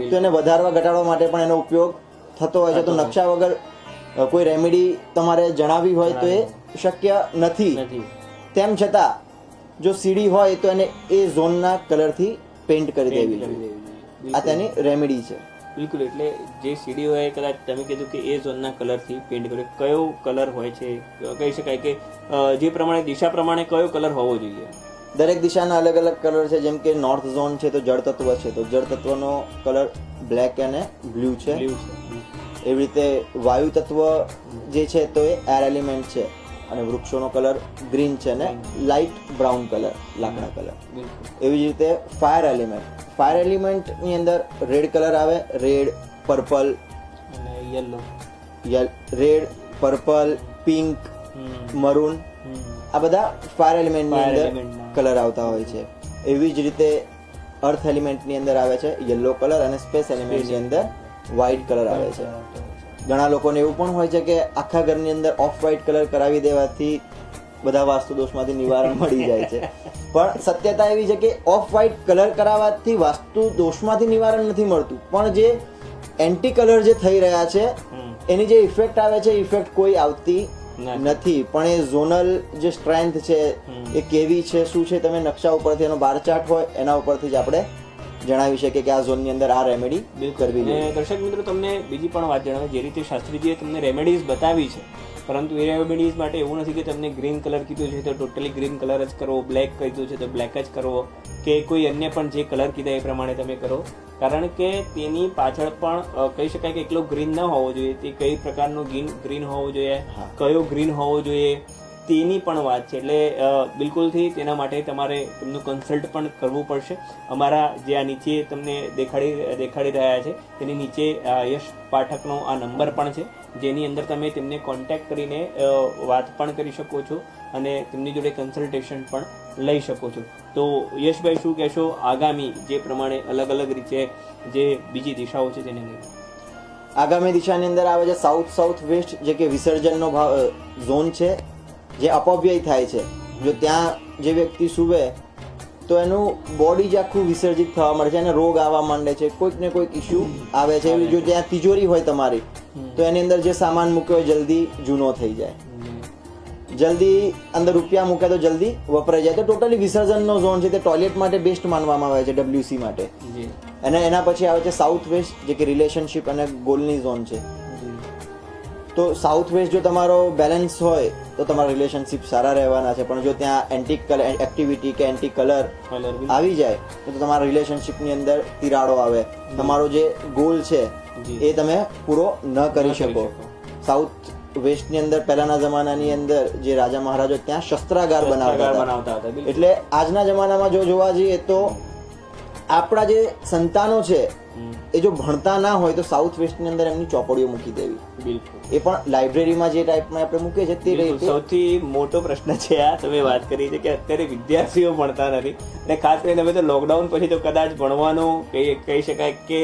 તો એને વધારવા ઘટાડવા માટે પણ એનો ઉપયોગ થતો હોય છે. તો નકશા વગર કોઈ રેમેડી તમારે જણાવી હોય તો એ શક્ય નથી. તેમ છતાં જો સીડી હોય તો એને એ ઝોનના કલરથી પેઇન્ટ કરી દેવી જોઈએ. આ તેની રેમેડી છે. બિલકુલ. એટલે જે સીડી હોય કદાચ તમે કીધું કે એ ઝોનના કલરથી પેઇન્ટ કરે, કયો કલર હોય છે, કહી શકાય કે જે પ્રમાણે દિશા પ્રમાણે કયો કલર હોવો જોઈએ? દરેક દિશાના અલગ અલગ કલર છે. જેમ કે નોર્થ ઝોન છે તો જળ તત્વ છે, તો જળ તત્વનો કલર બ્લેક અને બ્લુ છે. એવી રીતે વાયુ તત્વ જે છે તો એ એર એલિમેન્ટ છે, અને વૃક્ષોનો કલર ગ્રીન છે અને લાઇટ બ્રાઉન કલર, લાકડા કલર. એવી જ રીતે ફાયર એલિમેન્ટની અંદર રેડ કલર આવે, રેડ, પર્પલ અને yellow, red, purple, pink, maroon, આ બધા ફાયર એલિમેન્ટની અંદર કલર આવતા હોય છે. એવી જ રીતે અર્થ એલિમેન્ટની અંદર આવે છે યલો કલર, અને સ્પેસ એલિમેન્ટની અંદર વ્હાઇટ કલર આવે છે. ઘણા લોકોને એવું પણ હોય છે કે આખા ઘરની અંદર ઓફ વ્હાઇટ કલર કરાવી દેવાથી બધા વાસ્તુ દોષમાંથી નિવારણ મળી જાય છે. પણ સત્યતા એવી છે કે ઓફ વ્હાઇટ કલર કરાવવાથી વાસ્તુ દોષમાંથી નિવારણ નથી મળતું, પણ જે એન્ટી કલર જે થઈ રહ્યા છે એની જે ઇફેક્ટ આવે છે, ઇફેક્ટ કોઈ આવતી નથી. પણ એ ઝોનલ જે સ્ટ્રેન્થ છે એ કેવી છે, શું છે, તમે નકશા ઉપરથી એનો બાર ચાર્ટ હોય એના ઉપરથી જ આપણે જણાવી શકીએ કે આ ઝોનની અંદર આ રેમેડી કરવી જોઈએ. દર્શક મિત્રો, તમને બીજી પણ વાત જણાવે, જે રીતે શાસ્ત્રીજીએ તમને રેમેડીઝ બતાવી છે, પરંતુ એ રેમેડીઝ માટે એવું નથી કે તમને ગ્રીન કલર કીધું છે તો ટોટલી ગ્રીન કલર જ કરવો, બ્લેક કીધું છે તો બ્લેક જ કરવો, કે કોઈ અન્ય પણ જે કલર કીધા એ પ્રમાણે તમે કરો. કારણ કે તેની પાછળ પણ કહી શકાય કે એકલો ગ્રીન ન હોવો જોઈએ, તે કઈ પ્રકારનો ગ્રીન હોવો જોઈએ, કયો ગ્રીન હોવો જોઈએ, તેની પણ વાત છે. એટલે બિલકુલથી તેના માટે તમારે તેમનું કન્સલ્ટ પણ કરવું પડશે. અમારા જે આ નીચે તમને દેખાડી રહ્યા છે તેની નીચે યશ પાઠકનો આ નંબર પણ છે, જેની અંદર તમે તેમને કોન્ટેક્ટ કરીને વાત પણ કરી શકો છો અને તેમની જોડે કન્સલ્ટેશન પણ લઈ શકો છો. તો યશભાઈ, શું કહેશો આગામી જે પ્રમાણે અલગ અલગ રીતે જે બીજી દિશાઓ છે તેને લઈને? આગામી દિશાની અંદર આવે છે સાઉથ વેસ્ટ, જે કે વિસર્જનનો ઝોન છે, જે અપવ્યય થાય છે. જો ત્યાં જે વ્યક્તિ સૂવે તો એનું બોડી જ આખું વિસર્જિત થવા માંડે છે, એને રોગ આવવા માંડે છે, કોઈક ને કોઈક ઇસ્યુ આવે છે. જો ત્યાં તિજોરી હોય તમારી તો એની અંદર જે સામાન મૂક્યો હોય જલ્દી જૂનો થઈ જાય, જલ્દી અંદર રૂપિયા મૂકે તો જલ્દી વપરાઈ જાય. તો ટોટલી વિસર્જનનો ઝોન છે તે ટોયલેટ માટે બેસ્ટ માનવામાં આવે છે, WC માટે. અને એના પછી આવે છે સાઉથ વેસ્ટ, જે કે રિલેશનશિપ અને ગોલની ઝોન છે. તો સાઉથ વેસ્ટ જો તમારો બેલેન્સ હોય તો તમારા રિલેશનશિપ સારા રહેવાના છે, પણ જો ત્યાં એન્ટી એક્ટિવિટી કે એન્ટી કલર આવી જાય તો તમારા રિલેશનશિપની અંદર તિરાડો આવે, તમારો જે ગોલ છે એ તમે પૂરો ન કરી શકો. સાઉથ વેસ્ટની અંદર પહેલાના જમાનાની અંદર જે રાજા મહારાજો ત્યાં શસ્ત્રાગાર બનાવતા હતા. એટલે આજના જમાનામાં જો જોવા જઈએ તો આપણા જે સંતાનો છે એ જો ભણતા ના હોય તો સાઉથ વેસ્ટની અંદર એમની ચોપડીઓ મૂકી દેવી. બિલકુલ. એ પણ લાઇબ્રેરીમાં જે ટાઈપમાં આપણે મૂકીએ છીએ તે રીતે. સૌથી મોટો પ્રશ્ન છે આ તમે વાત કરી છે કે અત્યારે વિદ્યાર્થીઓ ભણતા નથી, અને ખાસ કરીને હવે તો લોકડાઉન પછી તો કદાચ ભણવાનું કહી શકાય કે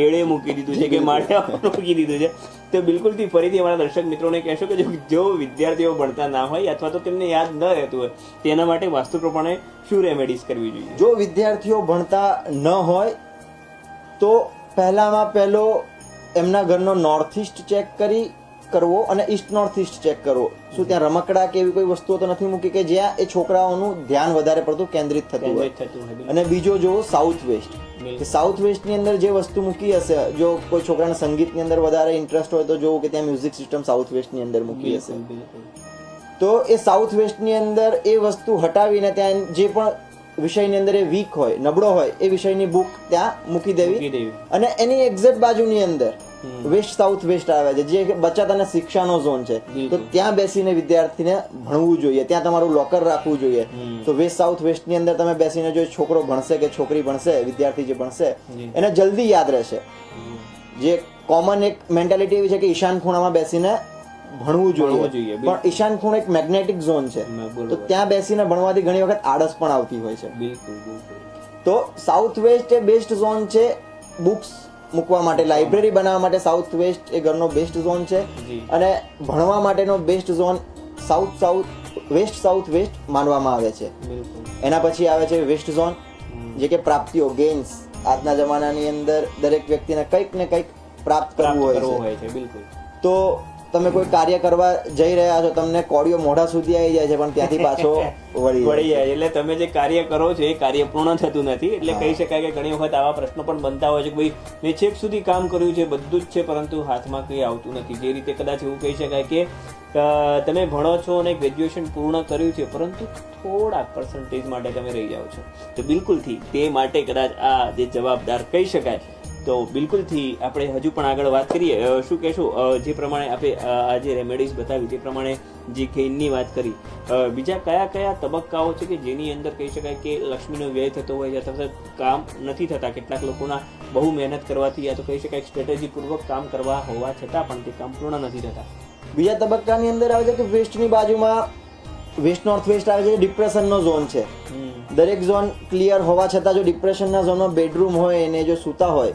એળે મૂકી દીધું છે કે માળિયા મૂકી દીધું છે. તો બિલકુલથી ફરીથી અમારા દર્શક મિત્રોને કહેશો કે જો વિદ્યાર્થીઓ ભણતા ના હોય અથવા તો તેમને યાદ ન રહેતું હોય તેના માટે વાસ્તુ પ્રમાણે શું રેમેડીઝ કરવી જોઈએ? જો વિદ્યાર્થીઓ ભણતા ન હોય તો પહેલામાં પહેલો એમના ઘરનો નોર્થ ઈસ્ટ ચેક કરવો અને ઈસ્ટ નોર્થ ઈસ્ટ ચેક કરવો. શું ત્યાં રમકડા કે એવી કોઈ વસ્તુઓ તો નથી મૂકી કે જ્યાં એ છોકરાઓનું ધ્યાન વધારે પડતું કેન્દ્રિત થતું હોય. અને બીજો જોવો સાઉથ વેસ્ટ. સાઉથ વેસ્ટની અંદર જે વસ્તુ મૂકી હશે, જો કોઈ છોકરાને સંગીતની અંદર વધારે ઇન્ટરેસ્ટ હોય તો જોવું કે ત્યાં મ્યુઝિક સિસ્ટમ સાઉથ વેસ્ટની અંદર મૂકી હશે. તો એ સાઉથ વેસ્ટની અંદર એ વસ્તુ હટાવીને ત્યાં જે પણ વિષયની અંદર એ વીક હોય, નબળો હોય, એ વિષયની બુક ત્યાં મૂકી દેવી. અને એની એક્ઝેક્ટ બાજુની અંદર વેસ્ટ સાઉથ વેસ્ટ આવે છે જે બચત અને શિક્ષાનો ઝોન છે. તો ત્યાં બેસીને વિદ્યાર્થીને ભણવું જોઈએ, ત્યાં તમારું લોકર રાખવું જોઈએ. તો વેસ્ટ સાઉથ વેસ્ટ ની અંદર તમે બેસીને જો છોકરો ભણશે કે છોકરી ભણશે, વિદ્યાર્થી જે ભણશે એને જલ્દી યાદ રહેશે. જે કોમન એક મેન્ટાલિટી એવી છે કે ઈશાન ખૂણામાં બેસીને ભણવું જોઈએ, પણ ઈશાન ખૂણો એક મેગ્નેટિક ઝોન છે. તો ત્યાં બેસીને ભણવાથી ઘણી વખત આળસ પણ આવતી હોય છે. તો સાઉથ વેસ્ટ એ બેસ્ટ ઝોન છે બુક્સ મૂકવા માટે, લાઇબ્રેરી બનાવવા માટે. સાઉથ વેસ્ટ એ ઘરનો બેસ્ટ ઝોન છે અને ભણવા માટેનો બેસ્ટ ઝોન સાઉથ વેસ્ટ માનવામાં આવે છે. એના પછી આવે છે વેસ્ટ ઝોન, જે કે પ્રાપ્તિઓ, ગેઇન્સ. આજના જમાનાની અંદર દરેક વ્યક્તિને કંઈક ને કંઈક પ્રાપ્ત કરવું હોય છે. બિલકુલ. તો તમે કોઈ કાર્ય કરવા જઈ રહ્યા છો, તમને કોળીઓ મોઢા સુધી આવી જાય છે, પણ ત્યાંથી પાછો વળી જાય. એટલે તમે જે કાર્ય કરો છો એ કાર્ય પૂર્ણ થતું નથી. એટલે કહી શકાય કે ઘણી વખત આવા પ્રશ્નો પણ બનતા હોય છે કે ભાઈ મેં છેક સુધી કામ કર્યું છે, બધું જ છે, પરંતુ હાથમાં કંઈ આવતું નથી. જે રીતે કદાચ એવું કહી શકાય કે તમે ભણો છો અને ગ્રેજ્યુએશન પૂર્ણ કર્યું છે, પરંતુ થોડા પર્સન્ટેજ માટે તમે રહી જાઓ છો. તો બિલકુલથી તે માટે કદાચ આ જે જવાબદાર કહી શકાય. તો બિલકુલથી આપણે હજુ પણ આગળ વાત કરીએ. શું કહેશું, જે પ્રમાણે આપણે આજે રેમેડીઝ બતાવી તે પ્રમાણે જે ગેઇનની વાત કરી, બીજા કયા કયા તબક્કાઓ છે કે જેની અંદર કહી શકાય કે લક્ષ્મીનો વ્યય થતો હોય છે અથવા કામ નથી થતા? કેટલાક લોકોના બહુ મહેનત કરવાથી યા તો કહી શકાય સ્ટ્રેટેજી પૂર્વક કામ કરવા હોવા છતાં પણ તે કામ પૂર્ણ નથી થતા. બીજા તબક્કાની અંદર આવે છે કે વેસ્ટની બાજુમાં વેસ્ટ નોર્થ વેસ્ટ આવે છે, ડિપ્રેશનનો ઝોન છે. દરેક ઝોન ક્લિયર હોવા છતાં જો ડિપ્રેશનના ઝોનમાં બેડરૂમ હોય અને જો સૂતા હોય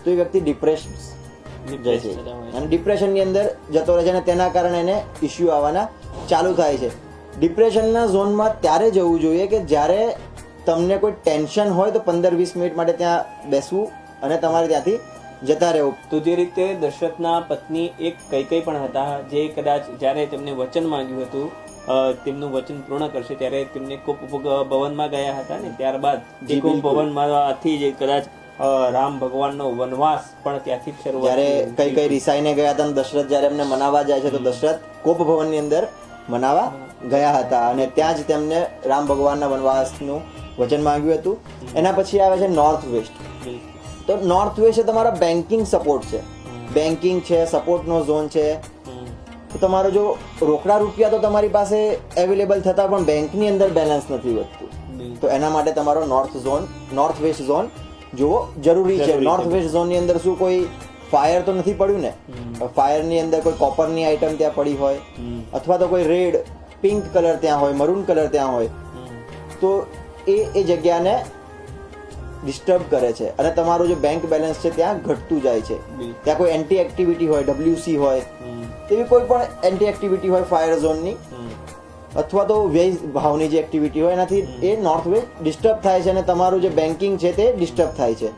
તો એ વ્યક્તિ ડિપ્રેશન જાય છે અને ડિપ્રેશનની અંદર જતો રહે છે અને તેના કારણે એને ઇસ્યુ આવવાના ચાલુ થાય છે. ડિપ્રેશનના ઝોનમાં ત્યારે જવું જોઈએ કે જ્યારે તમને કોઈ ટેન્શન હોય તો 15-20 મિનિટ માટે ત્યાં બેસવું અને તમારે ત્યાંથી જતા રહેવું. તો જે રીતે દશરથના પત્ની એક કઈ પણ હતા, જે કદાચ જ્યારે તેમને વચન માંગ્યું હતું તેમનું વચન પૂર્ણ કરશે ત્યારે તેમને કોપ ભવનમાં ગયા હતા ને ત્યારબાદ કોપ ભવનમાંથી જે કદાચ રામ ભગવાનનો વનવાસ પણ ત્યાંથી જ શરૂ. જ્યારે કઈ રિસાઈને ગયા હતા દશરથ જ્યારે એમને મનાવવા જાય છે તો દશરથ કોપ ભવનની અંદર મનાવવા ગયા હતા અને ત્યાં જ તેમને રામ ભગવાનના વનવાસનું વચન માંગ્યું હતું. એના પછી આવે છે નોર્થ વેસ્ટ. તો નોર્થ વેસ્ટ એ તમારા બેન્કિંગ સપોર્ટ છે, બેન્કિંગ છે, સપોર્ટનો ઝોન છે. તો તમારો જો રોકડા રૂપિયા તો તમારી પાસે અવેલેબલ થતા પણ બેંકની અંદર બેલેન્સ નથી વધતું, તો એના માટે તમારો નોર્થ વેસ્ટ ઝોન જોવો જરૂરી છે. નોર્થ વેસ્ટ ઝોનની અંદર શું કોઈ ફાયર તો નથી પડ્યું ને? ફાયરની અંદર કોઈ કોપરની આઈટમ ત્યાં પડી હોય અથવા તો કોઈ રેડ, પિંક કલર ત્યાં હોય, મરૂન કલર ત્યાં હોય તો એ જગ્યાને ડિસ્ટર્બ કરે છે અને તમારું જે બેંક બેલેન્સ છે ત્યાં ઘટતું જાય છે. ત્યાં કોઈ એન્ટી એક્ટિવિટી હોય, WC હોય, તેવી કોઈ પણ એન્ટી એક્ટિવિટી હોય ફાયર ઝોનની, અથવા તો વ્યય ભાવની જે એક્ટિવિટી હોય એનાથી એ નોર્થ વેસ્ટ ડિસ્ટર્બ થાય છે અને તમારું જે બેન્કિંગ છે તે ડિસ્ટર્બ થાય છે.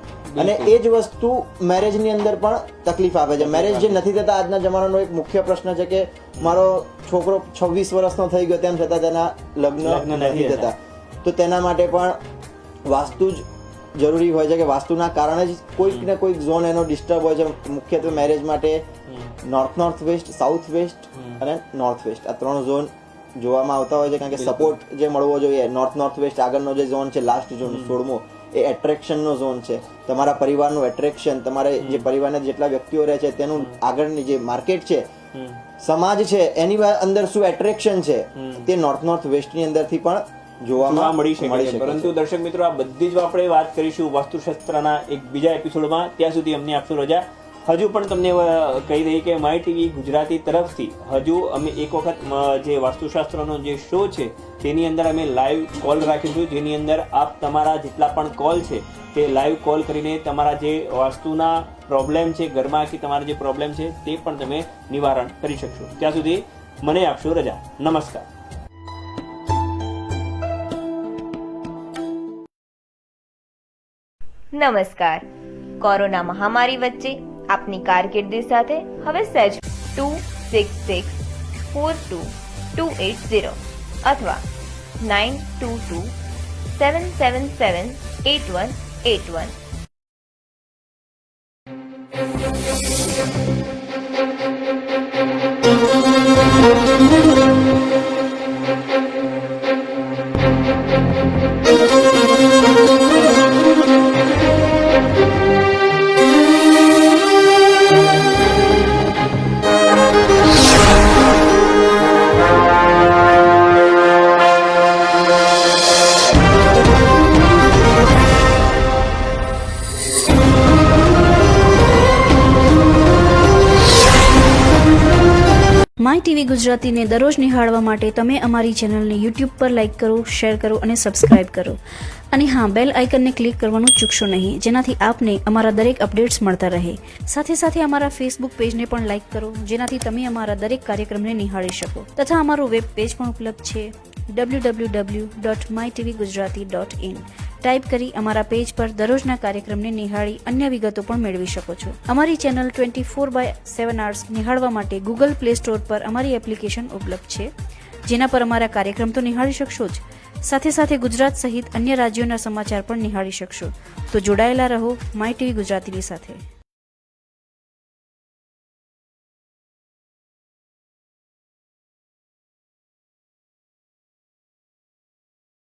અને એ જ વસ્તુ મેરેજની અંદર પણ તકલીફ આપે છે. મેરેજ જે નથી થતા આજના જમાનાનો એક મુખ્ય પ્રશ્ન છે કે મારો છોકરો 26 વર્ષનો થઈ ગયો તેમ છતાં તેના લગ્ન નથી થતા. તો તેના માટે પણ વાસ્તુ જ જરૂરી હોય છે કે વાસ્તુના કારણે જ કોઈક ને કોઈક ઝોન એનો ડિસ્ટર્બ હોય છે. મુખ્યત્વે મેરેજ માટે નોર્થ વેસ્ટ, સાઉથ વેસ્ટ અને નોર્થ વેસ્ટ આ 3 ઝોન જોવામાં આવતા હોય છે. કારણ કે સપોર્ટ જે મળવો જોઈએ નોર્થ વેસ્ટ આગળનો જે ઝોન છે લાસ્ટ ઝોન 16મો એ એટ્રેક્શનનો ઝોન છે. તમારા પરિવારનું એટ્રેક્શન, તમારે જે પરિવારના જેટલા વ્યક્તિઓ રહે છે તેનું આગળની જે માર્કેટ છે, સમાજ છે, એની અંદર શું એટ્રેક્શન છે તે નોર્થ વેસ્ટની અંદરથી પણ જોવા મળી શકે છે. પરંતુ દર્શક મિત્રો, આ બધી જ આપણે વાત કરીશું વાસ્તુશાસ્ત્રના એક બીજા એપિસોડમાં. ત્યાં સુધી અમને આપશો રજા. હજુ પણ તમને કહી દઈએ કે માય ટીવી ગુજરાતી તરફથી હજુ અમે એક વખત જે વાસ્તુશાસ્ત્રનો જે શો છે તેની અંદર અમે લાઈવ કોલ રાખીશું, જેની અંદર આપ તમારા જેટલા પણ કોલ છે તે લાઈવ કોલ કરીને તમારા જે વાસ્તુના પ્રોબ્લેમ છે ઘરમાં કે તમારા જે પ્રોબ્લેમ છે તે પણ તમે નિવારણ કરી શકશો. ત્યાં સુધી મને આપશો રજા. નમસ્કાર. નમસ્કાર. કોરોના મહામારી વચ્ચે આપની કારકિર્દી સાથે હવે સહેજ 26642280 અથવા 9227778181. માય ટીવી ગુજરાતીને દરરોજ નિહાળવા માટે તમે અમારી ચેનલને યુટ્યુબ પર લાઇક કરો, શેર કરો અને સબસ્ક્રાઇબ કરો. અને હા, બેલ આઇકનને ક્લિક કરવાનું ચૂકશો નહીં, જેનાથી આપને અમારા દરેક અપડેટ્સ મળતા રહે. સાથે સાથે અમારા ફેસબુક પેજને પણ લાઇક કરો, જેનાથી તમે અમારા દરેક કાર્યક્રમને નિહાળી શકો. તથા અમારું વેબ પેજ પણ ઉપલબ્ધ છે www.mytvgujarati.in. ટાઈપ કરી અમારા પેજ પર દરરોજના કાર્યક્રમને નિહાળી અન્ય વિગતો પણ મેળવી શકો છો. અમારી ચેનલ 24/7 hours નિહાળવા માટે ગૂગલ પ્લે સ્ટોર પર અમારી એપ્લિકેશન ઉપલબ્ધ છે, જેના પર અમારા કાર્યક્રમ તો નિહાળી શકશો જ, સાથે સાથે ગુજરાત સહિત અન્ય રાજ્યોના સમાચાર પણ નિહાળી શકશો. તો જોડાયેલા રહો માય ટીવી ગુજરાતીની સાથે.